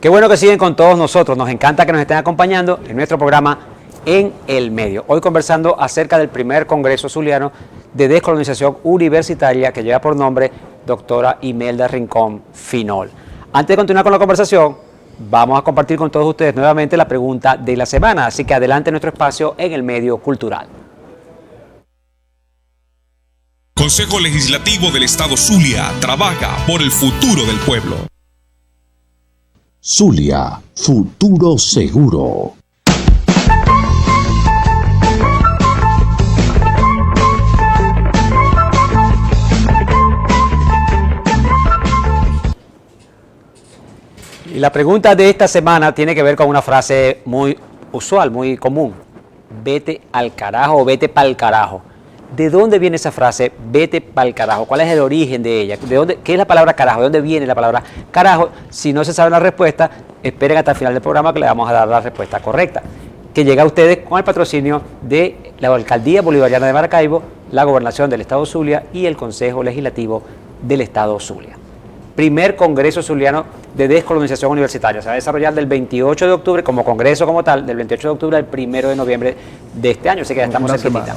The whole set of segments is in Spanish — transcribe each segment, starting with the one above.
Qué bueno que siguen con todos nosotros. Nos encanta que nos estén acompañando en nuestro programa En el Medio. Hoy conversando acerca del primer Congreso Zuliano de Descolonización Universitaria que lleva por nombre Doctora Imelda Rincón Finol. Antes de continuar con la conversación, vamos a compartir con todos ustedes nuevamente la pregunta de la semana. Así que adelante nuestro espacio en el medio cultural. Consejo Legislativo del Estado Zulia trabaja por el futuro del pueblo. Zulia, futuro seguro. Y la pregunta de esta semana tiene que ver con una frase muy usual, muy común. Vete al carajo o vete pa'l carajo. ¿De dónde viene esa frase, vete pa'l carajo? ¿Cuál es el origen de ella? ¿Qué es la palabra carajo? ¿De dónde viene la palabra carajo? Si no se sabe la respuesta, esperen hasta el final del programa que le vamos a dar la respuesta correcta, que llega a ustedes con el patrocinio de la Alcaldía Bolivariana de Maracaibo, la Gobernación del Estado Zulia y el Consejo Legislativo del Estado Zulia. Primer Congreso Zuliano de Descolonización Universitaria. Se va a desarrollar del 28 de octubre como congreso como tal, del 28 de octubre al 1 de noviembre de este año, así que ya estamos cerquita.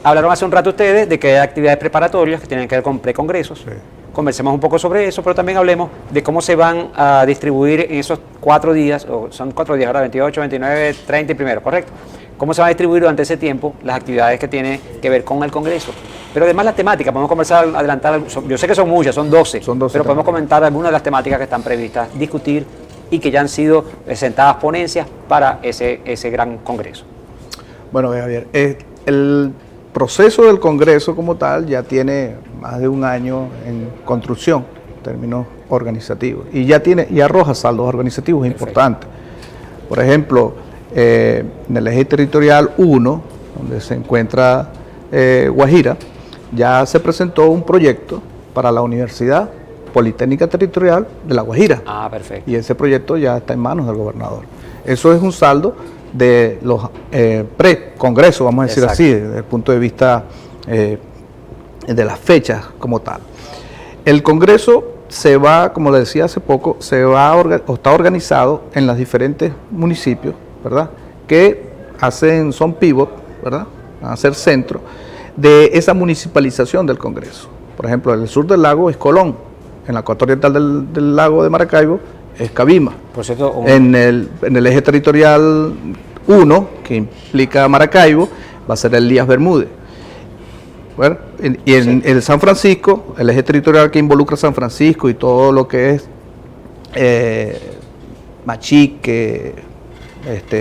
Hablaron hace un rato ustedes de que hay actividades preparatorias que tienen que ver con precongresos. Sí. Conversemos un poco sobre eso, pero también hablemos de cómo se van a distribuir en esos 4 días, o son 4 días ahora, 28, 29, 30 y 1, ¿correcto? Cómo se van a distribuir durante ese tiempo las actividades que tienen que ver con el Congreso. Pero además las temáticas, podemos comenzar a adelantar, yo sé que son muchas, son 12 pero podemos comentar algunas de las temáticas que están previstas, discutir y que ya han sido presentadas ponencias para ese gran Congreso. Bueno, Javier, el proceso del Congreso como tal ya tiene más de un año en construcción, en términos organizativos, y arroja saldos organizativos importantes. Por ejemplo, en el eje territorial 1, donde se encuentra Guajira, ya se presentó un proyecto para la Universidad Politécnica Territorial de La Guajira. Ah, perfecto. Y ese proyecto ya está en manos del gobernador. Eso es un saldo de los pre-congresos, vamos a decir así, desde el punto de vista de las fechas como tal. El Congreso se va, como le decía hace poco, está organizado en los diferentes municipios, ¿verdad? Que son pivot, ¿verdad? Van a ser centro de esa municipalización del Congreso. Por ejemplo, en el sur del lago es Colón, en la costa oriental del lago de Maracaibo es Cabima. Por cierto, en el eje territorial 1, que implica Maracaibo, va a ser Elías Bermúdez. Bueno, y en el San Francisco, el eje territorial que involucra San Francisco y todo lo que es Machique,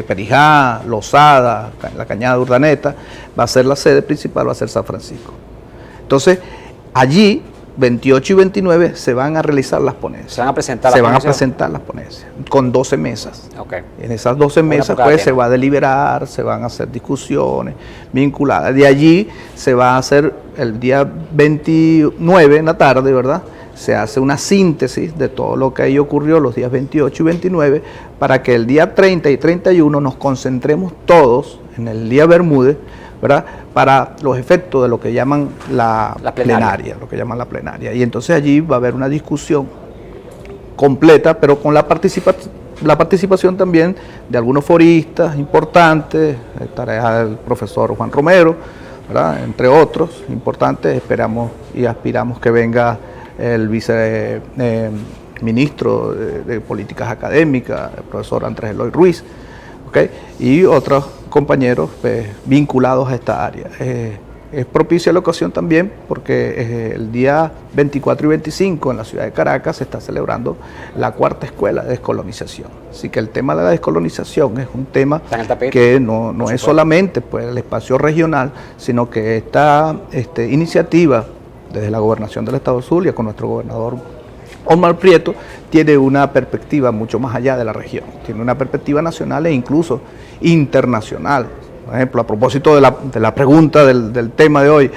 Perijá, Lozada, la Cañada de Urdaneta, va a ser la sede principal, va a ser San Francisco. Entonces, allí, 28 y 29, se van a realizar las ponencias. Se van a presentar las ponencias, con 12 mesas. Okay. En esas 12 mesas, pues, se va a deliberar, se van a hacer discusiones vinculadas. De allí se va a hacer el día 29 en la tarde, ¿verdad? Se hace una síntesis de todo lo que ahí ocurrió los días 28 y 29 para que el día 30 y 31 nos concentremos todos en el día Bermúdez, ¿verdad? Para los efectos de lo que llaman la plenaria. Y entonces allí va a haber una discusión completa, pero con la participación también de algunos foristas importantes, estará el profesor Juan Romero, ¿verdad? Entre otros importantes. Esperamos y aspiramos que venga el viceministro de Políticas Académicas, el profesor Andrés Eloy Ruiz, ¿okay? Y otros compañeros vinculados a esta área. Es propicia la ocasión también porque el día 24 y 25 en la ciudad de Caracas se está celebrando la 4ª escuela de descolonización. Así que el tema de la descolonización es un tema que no es solamente pues, el espacio regional, sino que esta iniciativa desde la Gobernación del Estado Zulia, con nuestro gobernador Omar Prieto, tiene una perspectiva mucho más allá de la región, tiene una perspectiva nacional e incluso internacional. Por ejemplo, a propósito de la pregunta del tema de hoy,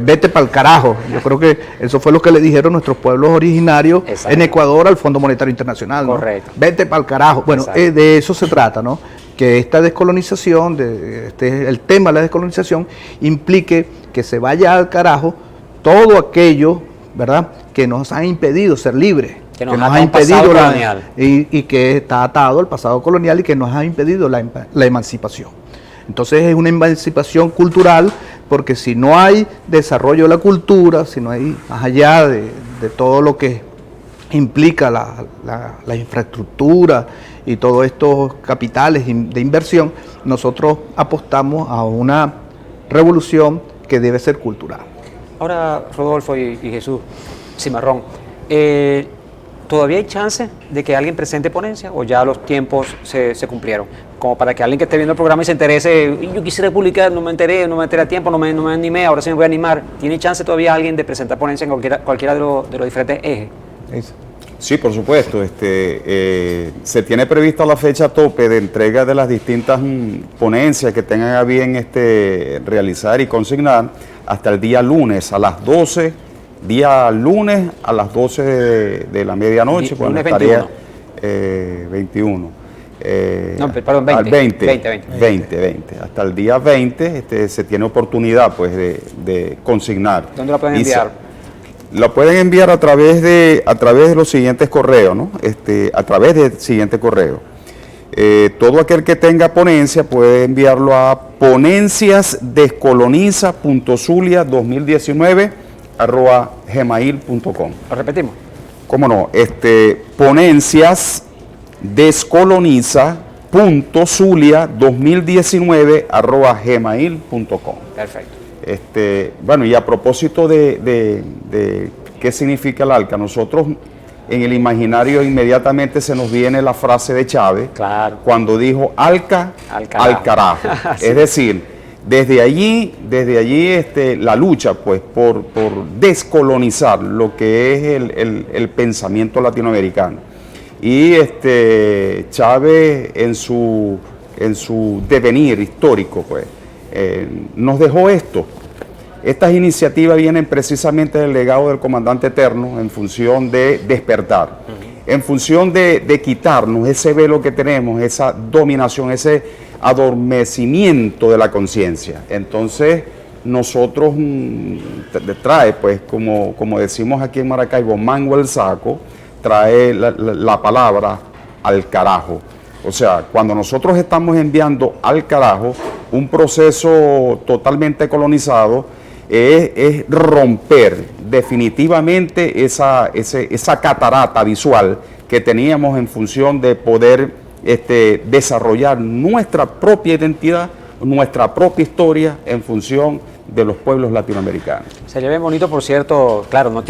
vete pa'l carajo, yo creo que eso fue lo que le dijeron nuestros pueblos originarios en Ecuador al Fondo Monetario Internacional, ¿no? Correcto. Vete pa'l carajo. Bueno, de eso se trata, ¿no? Que esta descolonización, el tema de la descolonización, implique que se vaya al carajo todo aquello, ¿verdad?, que nos han impedido ser libres. Que nos ata un pasado colonial. y que está atado al pasado colonial y que nos ha impedido la emancipación. Entonces es una emancipación cultural, porque si no hay desarrollo de la cultura, si no hay, más allá de todo lo que implica la infraestructura y todos estos capitales de inversión, nosotros apostamos a una revolución que debe ser cultural. Ahora, Rodolfo y Jesús Cimarrón, ¿todavía hay chance de que alguien presente ponencia o ya los tiempos se cumplieron? Como para que alguien que esté viendo el programa y se interese, yo quisiera publicar, no me enteré a tiempo, no me animé, ahora sí me voy a animar. ¿Tiene chance todavía alguien de presentar ponencia en cualquiera de los diferentes ejes? Sí, por supuesto. Se tiene prevista la fecha tope de entrega de las distintas ponencias que tengan a bien realizar y consignar hasta el día lunes a las 12, día lunes a las 12 de la medianoche, cuando estaría 21. No, perdón, 20. Al 20. Hasta el día 20 se tiene oportunidad pues de consignar. ¿Dónde la pueden enviar? La pueden enviar a través de los siguientes correos, ¿no? A través del siguiente correo. Todo aquel que tenga ponencia puede enviarlo a ponenciasdescoloniza.zulia2019@gmail.com. ¿Lo repetimos? ¿Cómo no? ponenciasdescoloniza.zulia2019@gmail.com. Perfecto. Bueno, y a propósito de qué significa el ALCA, nosotros en el imaginario inmediatamente se nos viene la frase de Chávez, claro, cuando dijo ALCA al carajo. Sí. Es decir, desde allí la lucha pues por descolonizar lo que es el pensamiento latinoamericano. Y Chávez en su devenir histórico pues nos dejó esto. Estas iniciativas vienen precisamente del legado del comandante Eterno en función de despertar, en función de quitarnos ese velo que tenemos, esa dominación, ese adormecimiento de la conciencia. Entonces nosotros trae, pues como decimos aquí en Maracaibo, mango el saco, trae la palabra al carajo. O sea, cuando nosotros estamos enviando al carajo un proceso totalmente colonizado, es romper definitivamente esa catarata visual que teníamos en función de poder desarrollar nuestra propia identidad, nuestra propia historia en función de los pueblos latinoamericanos. Sería bien bonito, por cierto, claro, no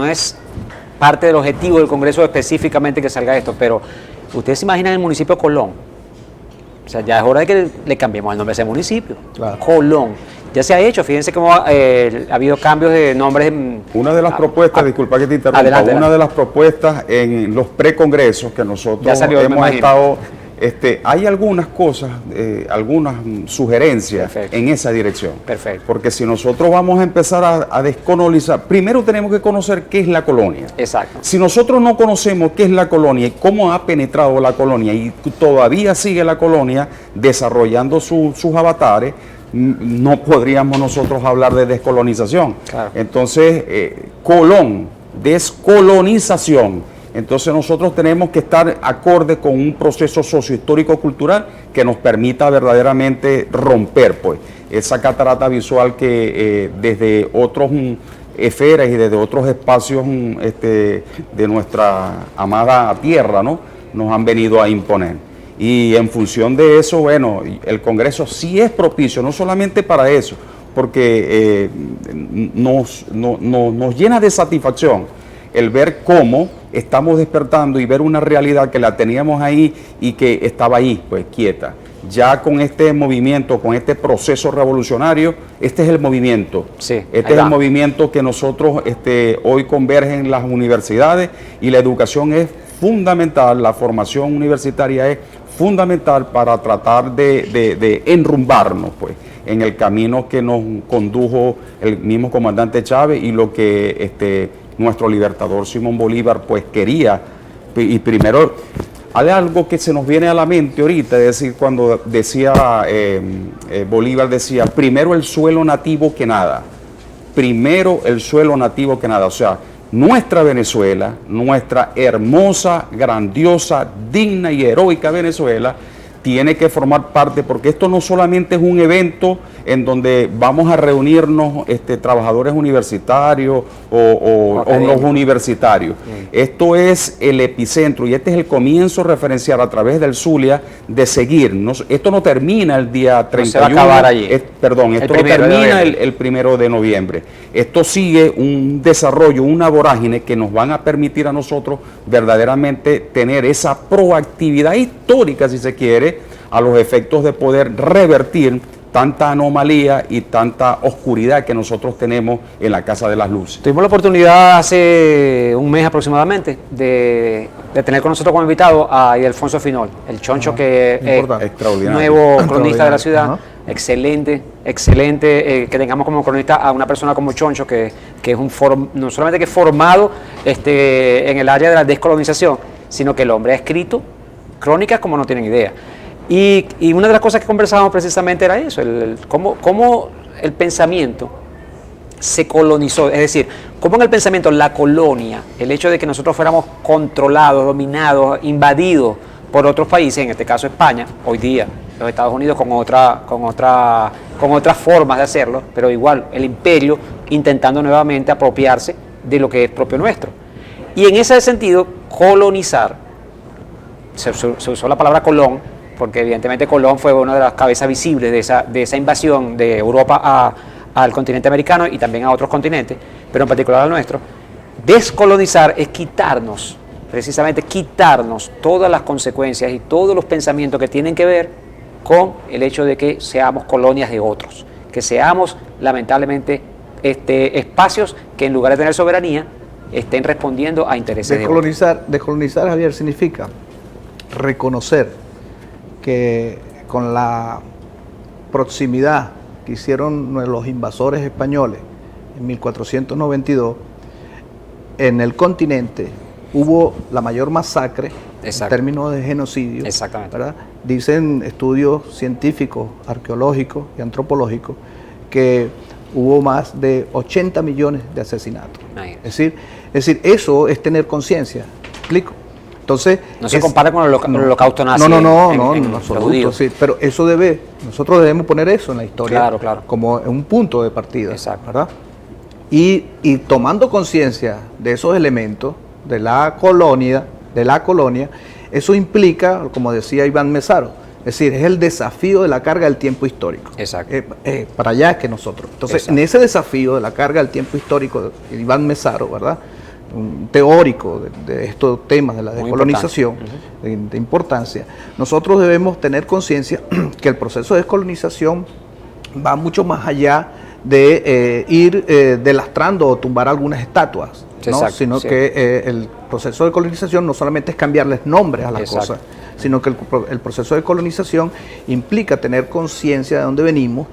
es parte del objetivo del Congreso específicamente que salga esto, pero ustedes se imaginan el municipio de Colón. O sea, ya es hora de que le cambiemos el nombre a ese municipio. Claro. Colón. Ya se ha hecho, fíjense cómo ha habido cambios de nombres. Una de las propuestas, disculpa que te interrumpa, una de las propuestas en los precongresos que nosotros hemos estado, hay algunas cosas, algunas sugerencias. Perfecto. En esa dirección. Perfecto. Porque si nosotros vamos a empezar a descolonizar, primero tenemos que conocer qué es la colonia. Exacto. Si nosotros no conocemos qué es la colonia y cómo ha penetrado la colonia y todavía sigue la colonia desarrollando sus avatares, no podríamos nosotros hablar de descolonización. Claro. Entonces, Colón, descolonización. Entonces nosotros tenemos que estar acorde con un proceso sociohistórico-cultural que nos permita verdaderamente romper pues esa catarata visual que desde otros esferas y desde otros espacios de nuestra amada tierra, ¿no?, nos han venido a imponer. Y en función de eso, bueno, el Congreso sí es propicio, no solamente para eso, porque nos llena de satisfacción el ver cómo estamos despertando y ver una realidad que la teníamos ahí y que estaba ahí, pues quieta. Ya con este movimiento, con este proceso revolucionario, este es el movimiento. Sí, este es el movimiento que nosotros hoy convergen las universidades, y la educación es fundamental, la formación universitaria es fundamental para tratar de enrumbarnos pues en el camino que nos condujo el mismo comandante Chávez y lo que nuestro libertador Simón Bolívar pues quería. Y primero, hay algo que se nos viene a la mente ahorita, es decir, cuando decía Bolívar decía, primero el suelo nativo que nada, primero el suelo nativo que nada. O sea, nuestra Venezuela, nuestra hermosa, grandiosa, digna y heroica Venezuela, tiene que formar parte, porque esto no solamente es un evento en donde vamos a reunirnos trabajadores universitarios o los universitarios. Esto es el epicentro y este es el comienzo referencial a través del Zulia de seguir. Esto no termina el día 31. No se va a acabar allí. Esto no termina el 1 de noviembre. Esto sigue un desarrollo, una vorágine que nos van a permitir a nosotros verdaderamente tener esa proactividad histórica, si se quiere, a los efectos de poder revertir tanta anomalía y tanta oscuridad que nosotros tenemos en la Casa de las Luces. Tuvimos la oportunidad hace un mes aproximadamente de tener con nosotros como invitado a Ildefonso Finol, el choncho que es nuevo cronista de la ciudad. Excelente que tengamos como cronista a una persona como Choncho, que es no solamente que es formado en el área de la descolonización, sino que el hombre ha escrito crónicas como no tienen idea. Y una de las cosas que conversábamos precisamente era eso, cómo el pensamiento se colonizó, es decir, cómo en el pensamiento la colonia, el hecho de que nosotros fuéramos controlados, dominados, invadidos por otros países, en este caso España, hoy día los Estados Unidos con otras formas de hacerlo, pero igual el imperio intentando nuevamente apropiarse de lo que es propio nuestro. Y en ese sentido, colonizar, se usó la palabra Colón, porque evidentemente Colón fue una de las cabezas visibles de esa invasión de Europa al continente americano y también a otros continentes, pero en particular al nuestro. Descolonizar es quitarnos, precisamente quitarnos todas las consecuencias y todos los pensamientos que tienen que ver con el hecho de que seamos colonias de otros, que seamos lamentablemente espacios que en lugar de tener soberanía estén respondiendo a intereses de otros. Descolonizar, Javier, significa reconocer que con la proximidad que hicieron los invasores españoles en 1492, en el continente hubo la mayor masacre en términos de genocidio. Exactamente. ¿Verdad? Dicen estudios científicos, arqueológicos y antropológicos que hubo más de 80 millones de asesinatos. Es decir, eso es tener conciencia. ¿Explico? Entonces, no se compara con el holocausto nazi. No, en absoluto. Sí, pero nosotros debemos poner eso en la historia como un punto de partida. Exacto. ¿Verdad? Y tomando conciencia de esos elementos de la colonia, eso implica, como decía Iván Mesaro, es decir, es el desafío de la carga del tiempo histórico. Exacto. Para allá es que nosotros. Entonces, en ese desafío de la carga del tiempo histórico de Iván Mesaro, ¿verdad?, un teórico de estos temas de la descolonización, de importancia, nosotros debemos tener conciencia que el proceso de descolonización va mucho más allá de ir delastrando o tumbar algunas estatuas, ¿no? Sino que el proceso de colonización no solamente es cambiarles nombres a las cosas, sino que el proceso de colonización implica tener conciencia de dónde venimos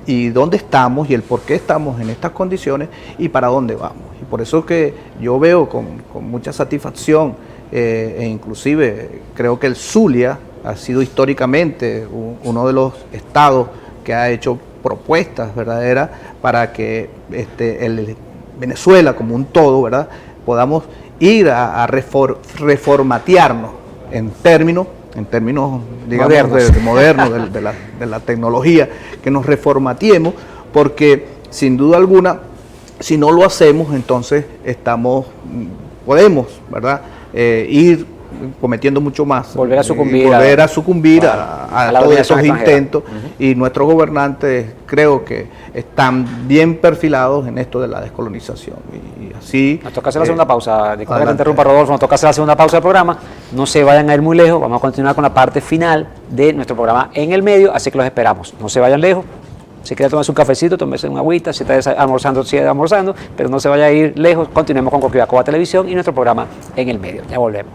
y dónde estamos y el por qué estamos en estas condiciones y para dónde vamos. Y por eso que yo veo con mucha satisfacción e inclusive creo que el Zulia ha sido históricamente uno de los estados que ha hecho propuestas verdaderas para que Venezuela como un todo, ¿verdad?, podamos ir a reformatearnos en términos digamos modernos de la tecnología, que nos reformateemos, porque sin duda alguna, si no lo hacemos, entonces podemos, ¿verdad?, ir cometiendo más, volver a sucumbir a todos esos intentos, y nuestros gobernantes creo que están bien perfilados en esto de la descolonización. Y así nos toca hacer la segunda pausa. Disculpa que te interrumpa, Rodolfo, nos toca hacer la segunda pausa del programa. No se vayan a ir muy lejos, vamos a continuar con la parte final de nuestro programa En el Medio, así que los esperamos. No se vayan lejos. Si quiere tomarse un cafecito, tómese una agüita, si está almorzando, sigue almorzando, pero no se vaya a ir lejos. Continuemos con Corcovado Televisión y nuestro programa En el Medio. Ya volvemos.